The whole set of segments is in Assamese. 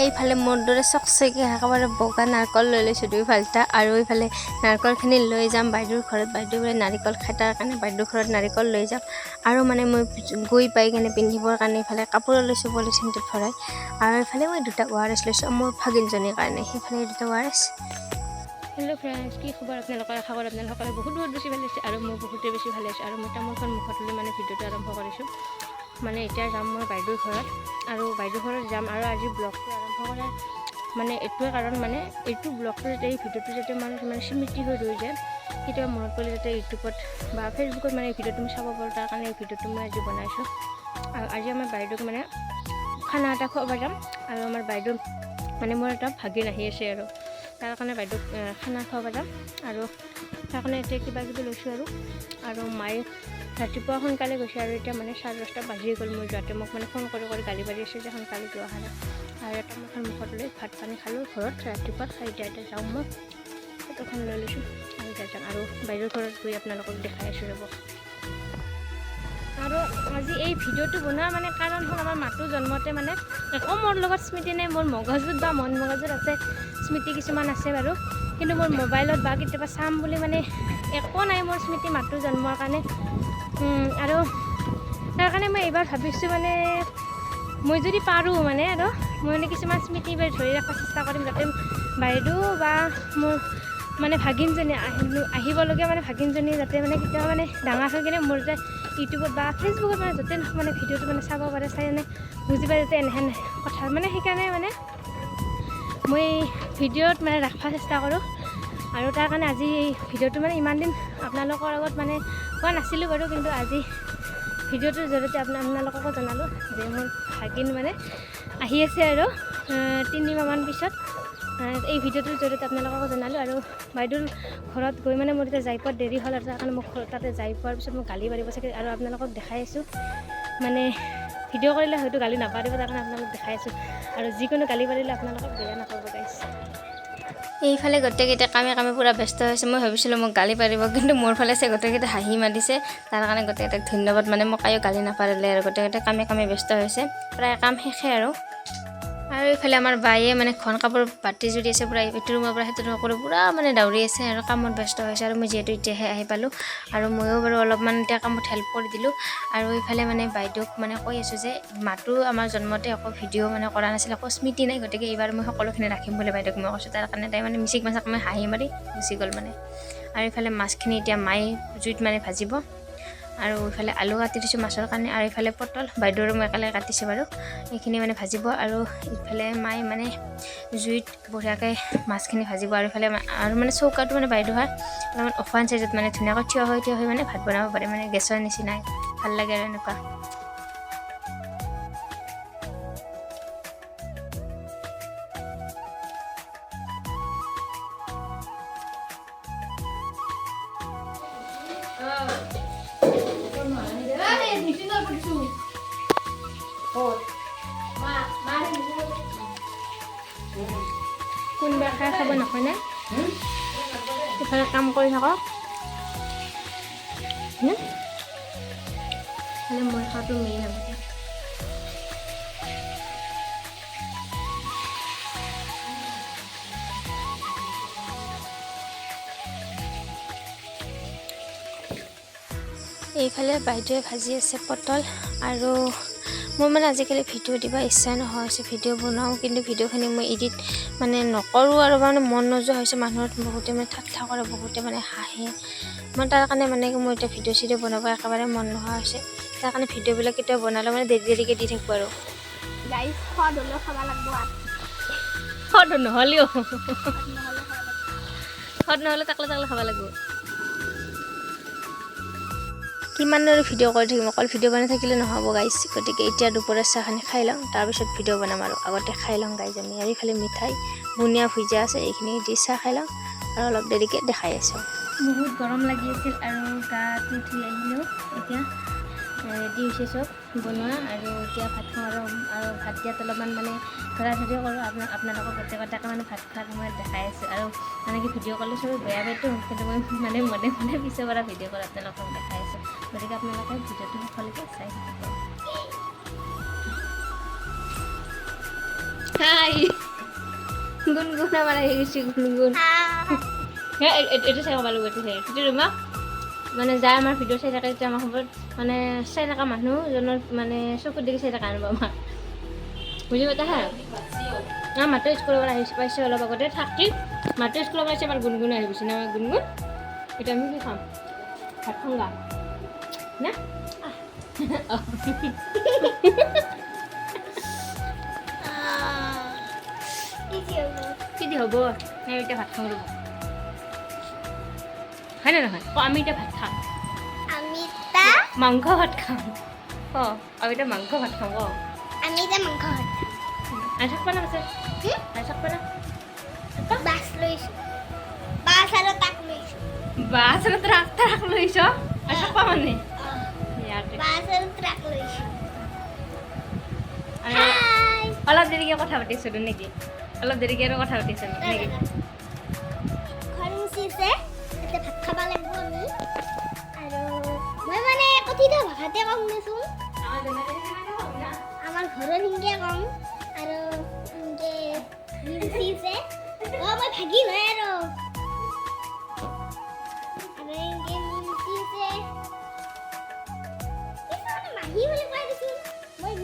এইফালে মোৰ দৰে চকচকে একেবাৰে বগা নাৰিকল লৈ লৈছোঁ দুইফালটা আৰু এইফালে নাৰিকলখিনি লৈ যাম বাইদেউৰ ঘৰত। বাইদেউ বোলে নাৰিকল খাই তাৰ কাৰণে বাইদেউৰ ঘৰত নাৰিকল লৈ যাম। আৰু মানে মই গৈ পাই কিনে পিন্ধিবৰ কাৰণে এইফালে কাপোৰ লৈছোঁ পলিথিনটোত ভৰাই। আৰু এইফালে মই দুটা ORS লৈছোঁ মোৰ ভাগিনজনীৰ কাৰণে, সেইফালে দুটা ORS। হেল্ল' ফ্ৰেণ্ডছ, কি খবৰ আপোনালোকৰ? আশা কৰোঁ আপোনালোকসকলে বহুত বেছি ভাল হৈছে আৰু মই বহুতেই বেছি ভাল হৈছে। আৰু মই তামোলখন মুখত লৈ মানে ভিডিঅ'টো আৰম্ভ কৰিছোঁ। মানে এতিয়া যাম মই বাইদেউৰ ঘৰত আৰু বাইদেউৰ ঘৰত যাম। আৰু আজি ব্লগটো আৰম্ভ কৰাৰ মানে এইটোৱে কাৰণ, মানে এইটো ব্লগটো যাতে এই ভিডিঅ'টো যাতে মানে স্মৃতি হৈ ৰৈ যায়, কেতিয়াবা মনত পৰিলে যাতে ইউটিউবত বা ফেচবুকত মানে এই ভিডিঅ'টো মই চাব পাৰোঁ, তাৰ কাৰণে এই ভিডিঅ'টো মই আজি বনাইছোঁ। আৰু আজি আমাৰ বাইদেউক মানে খানা এটা খুৱাব যাম। আৰু আমাৰ বাইদেউ মানে মোৰ এটা ভাগিন আহি আছে আৰু তাৰ কাৰণে বাইদেউক খানা খুৱাব যাম। আৰু তাৰ কাৰণে এতিয়া কিবা কিবি লৈছোঁ। আৰু মায়ে ৰাতিপুৱা সোনকালে গৈছে আৰু এতিয়া মানে 10:30 বাজিয়ে গ'ল মই যোৱাতে। মোক মানে ফোন কৰি গালি পাৰি আছে যে সোনকালে যোৱা খানা। আৰু এটা মুখখন মুখত লৈ ভাত পানী খালোঁ ঘৰত ৰাতিপুৱা। এতিয়া যাওঁ মই ফটোখন লৈ লৈছোঁ আৰু যাম। আৰু বাইদেউৰ ঘৰত গৈ আপোনালোকক দেখাই আছোঁ ৰ'ব। আৰু আজি এই ভিডিঅ'টো বনোৱা মানে কাৰণ হ'ল, আমাৰ মাতো জন্মতে মানে একো মোৰ লগত স্মৃতি নাই। মোৰ মগজুত বা মন মগজুত আছে স্মৃতি কিছুমান আছে বাৰু, কিন্তু মোৰ মোবাইলত বা কেতিয়াবা চাম বুলি মানে একো নাই মোৰ স্মৃতি মাতো জন্মৰ কাৰণে। আৰু তাৰ কাৰণে মই এইবাৰ ভাবিছোঁ মানে মই যদি পাৰোঁ মানে আৰু মই মানে কিছুমান স্মৃতি ধৰি ৰখাৰ চেষ্টা কৰিম, যাতে বাইদেউ বা মোৰ মানে ভাগিনজনী আহিবলগীয়া মানে ভাগিনজনী যাতে মানে কেতিয়াবা মানে ডাঙৰ হৈ কিনে মোৰ যে ইউটিউবত বা ফেচবুকত মানে য'তে মানে ভিডিঅ'টো মানে চাব পাৰে, চাই মানে বুজি পায় যাতে এনেহেন কথা মানে সেইকাৰণে মানে মই ভিডিঅ'ত মানে ৰাখিব চেষ্টা কৰোঁ। আৰু তাৰ কাৰণে আজি এই ভিডিঅ'টো মানে ইমান দিন আপোনালোকৰ আগত মানে কোৱা নাছিলোঁ বাৰু, কিন্তু আজি ভিডিঅ'টোৰ জৰিয়তে আপোনালোককো জনালোঁ যে মোৰ ভাগিন মানে আহি আছে আৰু 3 মাহমান পিছত। এই ভিডিঅ'টোৰ জৰিয়তে আপোনালোককো জনালোঁ। আৰু বাইদেউৰ ঘৰত গৈ মানে মোৰ এতিয়া যাই পোৱাত দেৰি হ'ল, আৰু তাৰ কাৰণে মোক তাতে যাই পোৱাৰ পিছত মোক গালি পাৰিব চাগে। আৰু আপোনালোকক দেখাই আছোঁ, মানে ভিডিঅ' কৰিলে হয়তো গালি নাপাৰিব, তাৰ কাৰণে আপোনালোকক দেখাই আছোঁ। আৰু যিকোনো গালি পাৰিলে আপোনালোকক বেয়া নাপাব গাইছ। এইফালে গোটেইকেইটা কামে পূৰা ব্যস্ত হৈছে। মই ভাবিছিলোঁ মোক গালি পাৰিব, কিন্তু মোৰ ফালে চাই গোটেইকেইটা হাঁহি মাৰিছে। তাৰ কাৰণে গোটেইকেইটাক ধন্যবাদ। মানে মোক কায়ো গালি নাপাৰিলে আৰু গোটেইকেইটা কামে ব্যস্ত হৈছে। প্ৰায় কাম শেষে আৰু এইফালে আমাৰ বায়ে মানে ঘন কাপোৰ বাতি জুৰি আছে পূৰা, এইটো ৰুমৰ পৰা সেইটো ৰুমৰ কৰি পূৰা মানে দাউৰি আছে আৰু কামত ব্যস্ত হৈছে। আৰু মই যিহেতু এতিয়াহে আহি পালোঁ, আৰু ময়ো বাৰু অলপমান এতিয়া কামত হেল্প কৰি দিলোঁ। আৰু এইফালে মানে বাইদেউক মানে কৈ আছোঁ যে মাতো আমাৰ জন্মতে একো ভিডিঅ' মানে কৰা নাছিল, একো স্মৃতি নাই, গতিকে এইবাৰ মই সকলোখিনি ৰাখিম বুলি বাইদেউক মই কৈছোঁ। তাৰ কাৰণে তাই মানে মিচিক মাছক মই হাঁহি মাৰি গুচি গ'ল মানে। আৰু এইফালে মাছখিনি এতিয়া মায়ে জুইত মানে ভাজিব। আৰু এইফালে আলু কাটি দিছোঁ মাছৰ কাৰণে, আৰু এইফালে পটল বাইদেউৰো মই একেলগে কাটিছোঁ বাৰু, এইখিনি মানে ভাজিব। আৰু ইফালে মায়ে মানে জুইত বঢ়িয়াকৈ মাছখিনি ভাজিব। আৰু ইফালে আৰু মানে চৌকাটো মানে বাইদেউ হয় অলপমান অকণমান চাইজত মানে ধুনীয়াকৈ থিয় হৈ মানে ভাত বনাব পাৰে, মানে গেছৰ নিচিনাই ভাল লাগে আৰু এনেকুৱা। কোনোবা খাই খাব নহয়নে? ইফালে কাম কৰি থাকক, খালি মই খোৱাটো মেইন হ'ব। এইফালে বাইদেৱে ভাজি আছে পটল। আৰু মোৰ মানে আজিকালি ভিডিঅ' দিব ইচ্ছা নোহোৱা হৈছে। ভিডিঅ' বনাওঁ, কিন্তু ভিডিঅ'খিনি মই এডিট মানে নকৰোঁ, আৰু মানে মন নোযোৱা হৈছে। মানুহত বহুতে মানে ঠাট্টা কৰে, বহুতে মানে হাঁহে। মই তাৰ কাৰণে মানে মই এতিয়া ভিডিঅ' চিডিঅ' বনাব একেবাৰে মন নোহোৱা হৈছে। তাৰ কাৰণে ভিডিঅ'বিলাক কেতিয়াও বনালে মানে দেৰিকৈ দি থাকিব আৰু গাইজ। সোৱাদ হ'লেও খাব লাগিব, সোৱাদ নহ'লেও সোৱাদ নহ'লে টাকলা খাব লাগিব। কিমান আৰু ভিডিঅ' কৰি থাকিম, অকল ভিডিঅ' বনাই থাকিলে নহ'ব গাইজ। গতিকে এতিয়া দুপৰীয়া চাহখিনি খাই লওঁ, তাৰপিছত ভিডিঅ' বনাম। আৰু আগতে খাই লওঁ গাইজ আমি। আৰু এইফালে মিঠাই বুনিয়া ভুজিয়া আছে, এইখিনি দি চাহ খাই লওঁ আৰু অলপ দেৰিকৈ দেখাই আছোঁ। বহুত গৰম লাগি আছিল আৰু গাটো ধুই আহিলোঁ। এতিয়া ৰেডি হৈছে চব বনোৱা, আৰু এতিয়া ভাত খাওঁ। আৰু ভাত দিয়াত অলপমান মানে ধৰা-ধৰি কৰোঁ। আপোনালোকক গোটেইকেইটাকে মানে ভাত খোৱাৰ সময়ত দেখাই আছোঁ। আৰু মানে কি ভিডিঅ' কৰিলে চবেই বেয়া পাইতো, কিন্তু মই মানে মনে পিছৰ পৰা ভিডিঅ' কৰি আপোনালোকক দেখাই আছোঁ। গতিকে আপোনালোকে ভিডিঅ'টো সকলোকে চাই থাকিব। হাই গুণগুণ আমাৰ আহি গৈছে গুণগুণ এইটো চাই ক'ব লাগিব এইটো চাই এইটো তোমাক মানে যাই আমাৰ ভিডিঅ' চাই থাকে তেতিয়া আমাৰ খবৰত মানে চাই থকা মানুহজনৰ মানে চকুত দেখি চাই থকা আনিব আমাক বুজি পাইছা হা মাতো স্কুলৰ পৰা আহিছে পাইছে অলপ আগতে থাকি মাতো স্কুলৰ পৰা আহিছে আমাৰ গুণগুণ আহি গৈছে না আমাৰ গুণগুণ এতিয়া আমি কি খাম ভাত খাম গা না কি দি হ'ব আমি এতিয়া ভাত খাওঁ ৰ'ব হয় নে নহয় আমি এতিয়া ভাত খাম মাংস ভাত খাম আমি এতিয়া মাংস ভাত খাম আমি যে মাংস ভাত আনি থাকবা না আছে আনি থাকবা না বাছ লৈছোঁ বাছ আৰু তাক লৈছোঁ বাছ আৰু ট্ৰাক লৈছ আনি থাকবা মানে বাছ আৰু ট্ৰাক লৈছোঁ অলপ দেৰিকে কথা পাতিছিলোঁ নেকি অলপ দেৰিকে আৰু কথা পাতিছিলোঁ নেকি ঘৰ মুচিছে এতিয়া ভাত খাব লাগিব আমি আৰু মই মানে কথিত ভাষাতে কম দেচোন আমাৰ ঘৰৰ হিংকে কম আৰু মুচিছে মই ভাগি নহয় আৰু এনেকে মুচিছে মাহী বুলি কয় দেচোন মই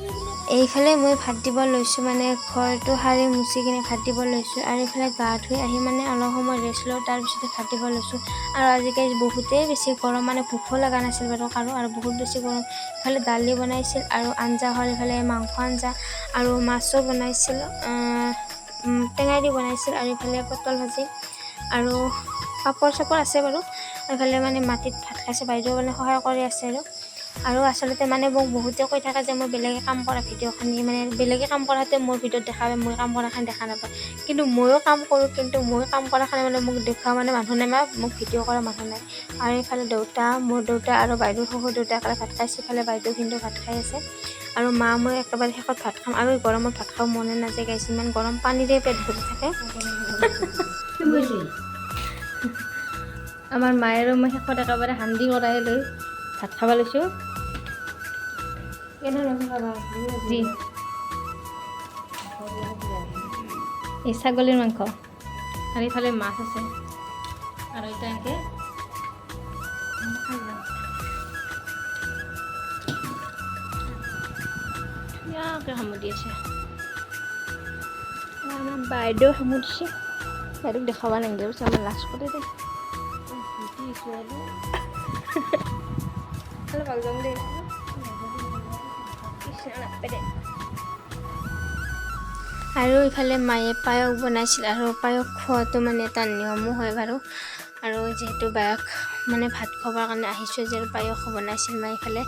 এইফালে মই ভাত দিব লৈছোঁ মানে ঘৰটো সাৰি মুচি কিনে ভাত দিব লৈছোঁ আৰু এইফালে গা ধুই আহি মানে অলপ সময় ৰেষ্ট লওঁ তাৰপিছতে ভাত দিব লৈছোঁ আৰু আজিকালি বহুতেই বেছি গৰম মানে ভোকো লগা নাছিল বাৰু কাৰো আৰু বহুত বেছি গৰম ইফালে দালি বনাইছিল আৰু আঞ্জা হ'ল ইফালে মাংস আঞ্জা আৰু মাছো বনাইছিল টেঙাই দি বনাইছিল আৰু ইফালে পটল ভাজি আৰু পাপৰ চাপৰ আছে বাৰু এইফালে মানে মাটিত ভাত খাইছে বাইদেউ মানে সহায় কৰি আছে আৰু আচলতে মানে মোক বহুতে কৈ থাকে যে মই বেলেগে কাম কৰা ভিডিঅ'খিনি মানে বেলেগে কাম কৰাতে মোৰ ভিডিঅ'ত দেখাবে মই কাম কৰাখিনি দেখা নাপায় কিন্তু ময়ো কাম কৰোঁ কিন্তু মই কাম কৰাখিনি মানে মোক দেখুওৱা মানে মানুহ নাই বা মোক ভিডিঅ' কৰা মানুহ নাই আৰু এইফালে মোৰ দেউতা আৰু বাইদেউ শহুৰ দেউতা একেলগে ভাত খাইছে ইফালে বাইদেউ ভিনদেউ ভাত খাই আছে আৰু মা মই একেবাৰে শেষত ভাত খাম আৰু গৰমত ভাত খাব মনে নাযায় গাইছে ইমান গৰম পানীৰে পেট ভৰি থাকে আমাৰ মায়ে আৰু মই শেষত একেবাৰে হান্দি কৰাই লৈ ভাত খাব লৈছোঁ জি এই ছাগলীৰ মাংস আৰু এইফালে মাছ আছে আৰু এতিয়া এনেকৈ ধুনীয়াকৈ সামৰি আছে আমাৰ বাইদেউ সামৰিছে বাইদেউক দেখাব নালাগে আমাৰ লাজ কৰে দে আৰু ইফালে মায়ে পায়স বনাইছিল আৰু পায়স খোৱাটো মানে এটা নিয়মো হয় বাৰু আৰু যিহেতু বায়ক মানে ভাত খোৱাৰ কাৰণে আহিছোঁ যে পায়স বনাইছিল মায়ে ইফালে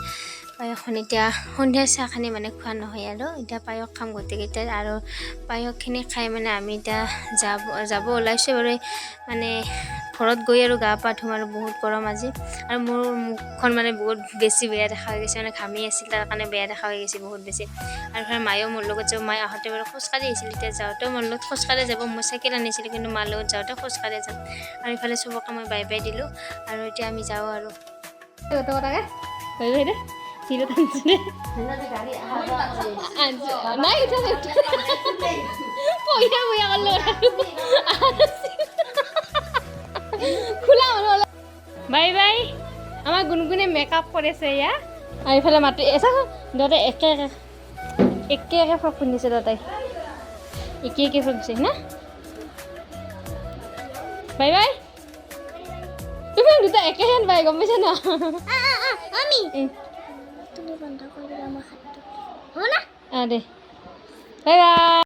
পায়সখন এতিয়া সন্ধিয়াৰ চাহখিনি মানে খোৱা নহয় আৰু এতিয়া পায়স খাম গোটেইকেইটাই আৰু পায়সখিনি খাই মানে আমি এতিয়া যাব ওলাইছোঁ বাৰু মানে ঘৰত গৈ আৰু গা পা ধুম আৰু বহুত গৰম আজি আৰু মোৰ মুখখন মানে বহুত বেছি বেয়া দেখা হৈ গৈছে মানে ঘামি আছিল তাৰ কাৰণে বেয়া দেখা হৈ গৈছে বহুত বেছি আৰু ইফালে মায়েও মোৰ লগত যাব মায়ে আহোঁতে বাৰু খোজকাঢ়ি আহিছিল এতিয়া যাওঁতেও মোৰ লগত খোজকাঢ়ি যাব মই চাইকেল আনিছিলোঁ কিন্তু মাৰ লগত যাওঁতে খোজকাঢ়ি যাম আৰু ইফালে চবকে মই বাই বাই দিলোঁ আৰু এতিয়া আমি যাওঁ আৰু হিরো টানছে নাই পইয়া পইয়া করলো খোলা হলো বাই বাই আমার গুনগুনে মেকআপ করেছে ইয়া আর এইফালে মাটি এসা দাদা একে একে একে ফ্রক পিন্ধিছে দাদাই একে একে ফ্রক দিছে না বাই বাই তুমি দুটা একেহেন বাই গম পাইছা না আমি তুমি বন্ধ কৰি দিবা মই হাতটো হ'ব না দে বাই বাই